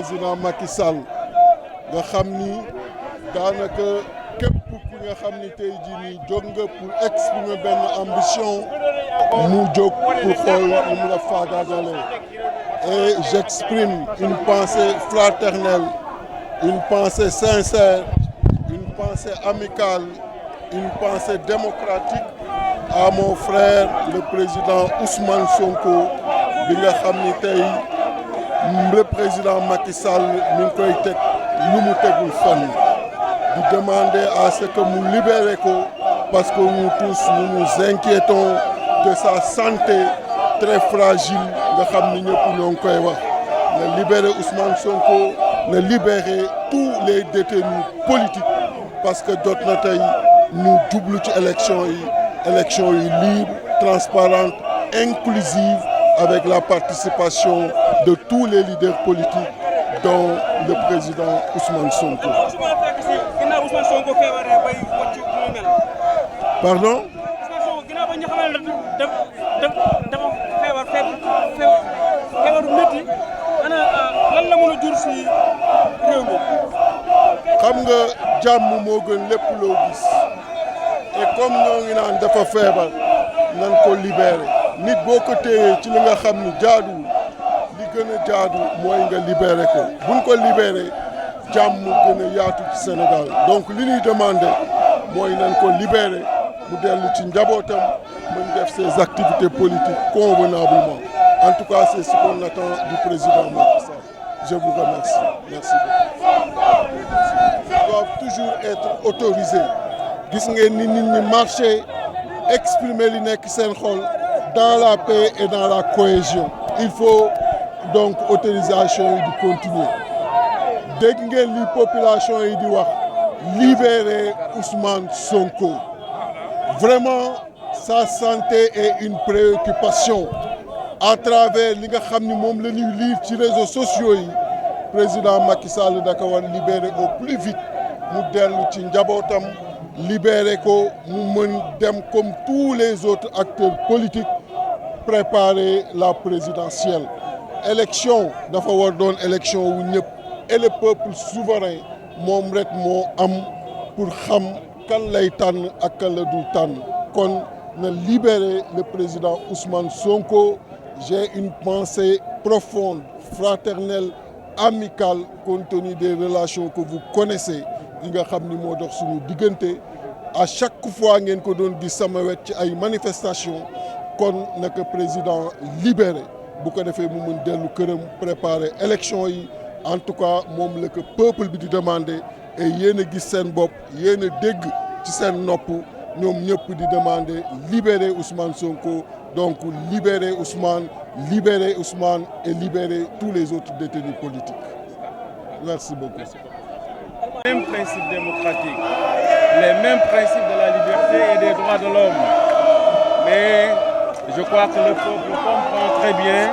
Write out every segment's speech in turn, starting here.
président Macky Sall nga xam ni daanaka képp ku nga xam ni tey jii nii jóg nga pour exprimer benn ambition mu jóg pour xool nu mu la faagaagale. Et j'exprime une pensée fraternelle, une pensée sincère, une pensée amicale, une pensée démocratique à mon frère le président Ousmane Sonko bi nga xam ni tey le président Macky Sall mi ngi koy teg lu mu tegul fenn di demander à ce que mu libérer ko parce que nous tous nous nous inquiétons de sa santé très fragile nga xam ni ñëpp ñoo ngi koy wax na libérer Ousmane Sonko na libérer tous les détenus politiques parce que jot na tey ñu jublu ci élection yi libre, transparente, inclusive avec la participation de tous les leaders politiques dont le président Ousmane Sonko. Pardon? xam nga jàmm moo gën lépp loo gis et comme ñoo ngi naan dafa feebar nan ko libérer nit boo ko téyee ci li nga xam ni jaaduwul li gën a jaadu mooy nga libérer ko buñ ko libérer jàmm gën a yaatu ci Sénégal donc li ñuy demander mooy nan ko libérer mu dellu ci njabootam mën def ses activités politiques convenablement en tout cas c'est ce qu'on attend du président Macky Sall. Je vous remercie. Merci beaucoup. Ils doivent toujours être autorisés. Gis ngeen ni nit ñi marcher exprimer li nekk seen xol dans la paix et dans la cohésion. Il faut donc autorisation yi di continuer. Dégg ngeen li population yi di wax libérer Ousmane Sonko. Vraiment sa santé est une préoccupation. À travers li nga xam ni moom la ñuy lire ci réseaux sociaux yi président Macky Sall da ko war libérer au plus vite mu dellu ci njabootam libérer ko mu mën dem comme tous les autres acteurs politiques préparer la présidentielle. Élection dafa war doon élection wu ñëpp et le peuple souverain moom rek moo am pour xam kan lay tànn ak kan la dul tànn kon na libérer le président Ousmane Sonko. J'ai une pensée profonde, fraternelle, amicale, compte tenu des relations que vous connaissez yi nga xam ni moo dox suñu diggante à chaque fois ngeen ko doon gis sama wet ci ay manifestations kon naka président libéré bu ko defee mu mën dellu këram préparer élection yi en tout cas moom la que peuple bi di demander et yéen a gis seen bopp yéen a dégg ci seen nopp ñoom ñëpp di demander libérer Ousmane Sonko. Donc libérer Ousmane et libérer tous les autres détenus politiques. Merci beaucoup. Les mêmes principes démocratiques, les mêmes principes de la liberté et des droits de l'homme. Mais je crois que le peuple comprend très bien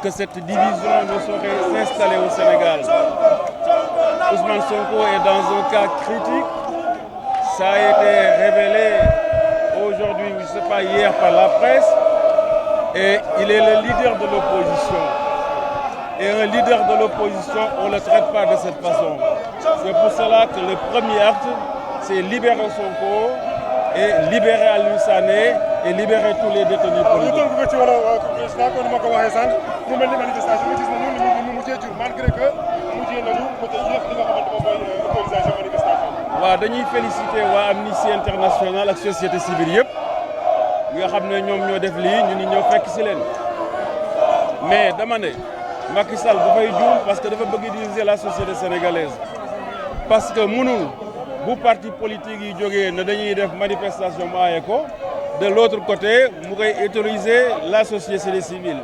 que cette division ne saurait s'installer au Sénégal. Ousmane Sonko est dans un cas critique. Ça a été révélé aujourd'hui, je ne sais pas, hier par la presse. Et il est le leader de l'opposition. Et un leader de l'opposition, on ne le traite pas de cette façon. C'est pour cela que le premier acte, c'est libérer Sonko et libérer Aliou Sané et libérer tous les détenus politiques. waaw dañuy féliciter waa Amnesty International ak société civile yëpp nga xam ne ñoom ñoo def lii ñu ni ñoo fekk ci leen mais dama ne Macky Sall dafay juum parce que dafa bëgg diviser la société sénégalaise parce que mënul bu parti politique yi jógee ne dañuy def manifestation mu aaye ko de l'autre côté mu koy autoriser la société civile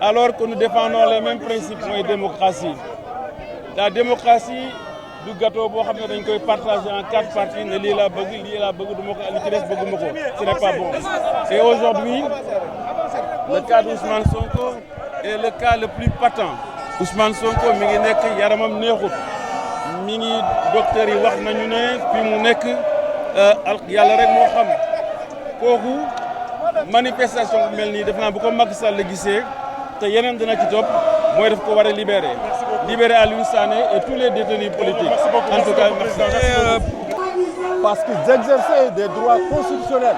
alors que nous défendons les mêmes principes mooy démocratie. La démocratie du gâteau boo xam ne dañ koy partager en 4 parties ne lii laa bëgg du ma ko li ci des bëgguma ko ce n'est pas bon. Et aujourd'hui le cas d'Ousmane Sonko est le cas le plus patent. Ousmane Sonko mi ngi nekk yaramam neexut mi ngi docteur yi wax nañu ne fi mu nekk yàlla rek moo xam kooku manifestation bu mel nii def naa bu ko Macky Sall la gisee te yeneen dina ci topp mooy daf ko war a libérer. libérer Aliou Sané et tous les détenus politiques. Merci beaucoup. En tout cas, parce qu'ils exerçaient des droits constitutionnels.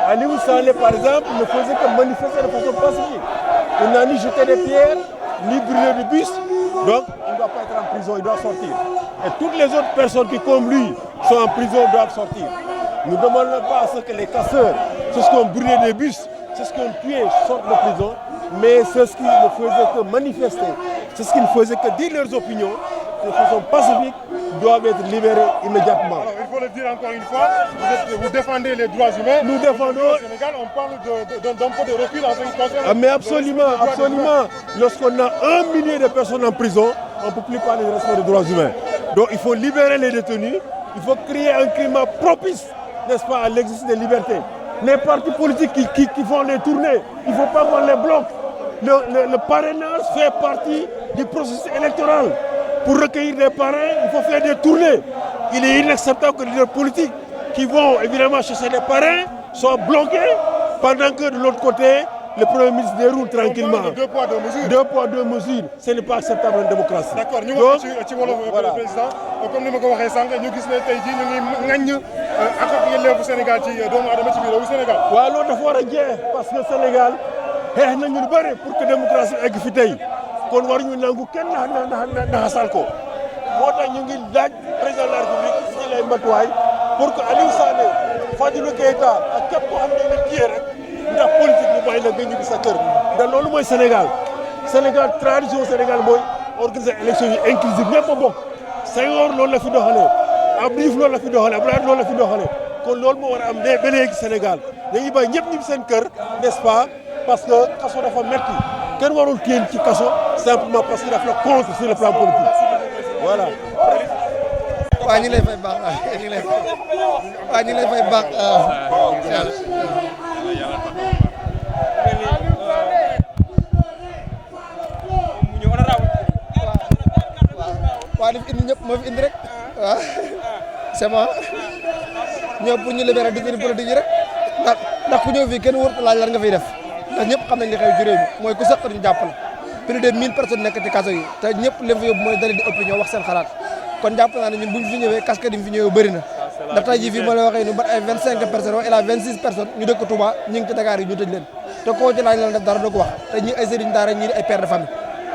Aliou Sané, par exemple, ne faisait que manifester de façon pacifique. Il n'a ni jeté des pierres, ni brûlé de bus. Donc, il ne doit pas être en prison, il doit sortir. Et toutes les autres personnes qui, comme lui, sont en prison doivent sortir. Nous ne demandons pas à ce que les casseurs, ceux qui ont brûlé des bus, ceux qui ont tué, sortent de prison, mais ceux qui ne faisaient que manifester, ceux qui ne faisaient que dire leurs opinions, de façon pacifique, doivent être libérés immédiatement. Alors, il faut le dire encore une fois, vous défendez les droits humains. Nous défendons. Au Sénégal, on parle d'un peu de recul en ce qui concerne. Mais absolument, absolument. Lorsqu'on a 1 million de personnes en prison, on ne peut plus parler de respect des droits humains. Donc il faut libérer les détenus, il faut créer un climat propice, n'est-ce pas, à l'exercice des libertés. Les partis politiques qui font les tournées, il ne faut pas qu'on les bloque. Le parrainage fait partie du processus électoral. Pour recueillir des parrains, il faut faire des tournées. Il est inacceptable que les leaders politiques qui vont évidemment chercher des parrains soient bloqués pendant que de l'autre côté, le Premier ministre déroule tranquillement. On parle de 2 poids 2 mesures. 2 poids 2 mesures, ce n'est pas acceptable en démocratie. D'accord, ñu wax ci wolof président comme ni ma ko waxee sànq ñu gis ne tey jii ñu ngi ŋaññ ak yelleefu Sénégal ci doomu aadama ci biir réewu Sénégal. waaw loolu dafa war a jeex parce que Sénégal xeex nañu lu bëri pour que démocratie egg fi tey kon waruñu nangu kenn naxasal ko moo tax ñu ngi laaj président de la République ci lay matuwaay pour que Aliou Sané Fadilou Keita ak képp koo xam ne nga téye rek ndax politique bu bàyyi la nga ñibbi sa kër ndax loolu mooy Sénégal tradition Sénégal mooy organiser élection yi inclusive ñëpp a bokk Senghor loolu la fi doxalee Abdou Diouf loolu la fi doxalee Abdoulaye loolu la fi doxalee kon loolu moo war a am ne ba léegi Sénégal dañuy bàyyi ñëpp ñibbi seen kër n'est-ce pas parce que kaso dafa metti kenn warul téye ci kaso simplement parce que dafa la contre sur le plan politique voilà. waaw ñu ngi lay fay baax ñu ngi lay waaw ñu ngi lay fay baax waaw li fi indi ñëpp moo fi indi rek waaw c'est bon ñëw pour ñu libérer détenu politique yi rek ndax ku ñëw fii kenn wërta laaj lan nga fiy def ndax ñëpp xam nañ li xew ci réew mi mooy ku sëq ñu jàpp la plus de 1000 personnes nekk ci kaso yi te ñëpp leen fa yóbbu mooy dali di opinion wax seen xalaat kon jàpp naa ne ñun buñ fi ñëwee casque yi fi ñëwee bëri na ndax tey jii fii moo lay waxee ñu bat ay 25 personnes wala 26 personnes ñu dëkk Touba ñu ngi ci Dakar yi ñu tëj leen te koo ci laaj lan def dara du ko wax te ñi ay sëriñ daara ñii di ay père de famille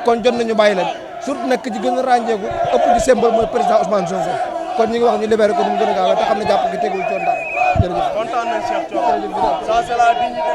kon jot nañu bàyyi leen surtout nag ci gën a ràññeeku ëpp ci symbole mooy président Ousmane Sonko kon ñi ngi wax ñu libéré ko nu mu gën a gaawee te xam ne jàpp gi tegul coon daal jërëjëf kontaan nañ Cheikh Thioro ça c'est la dignité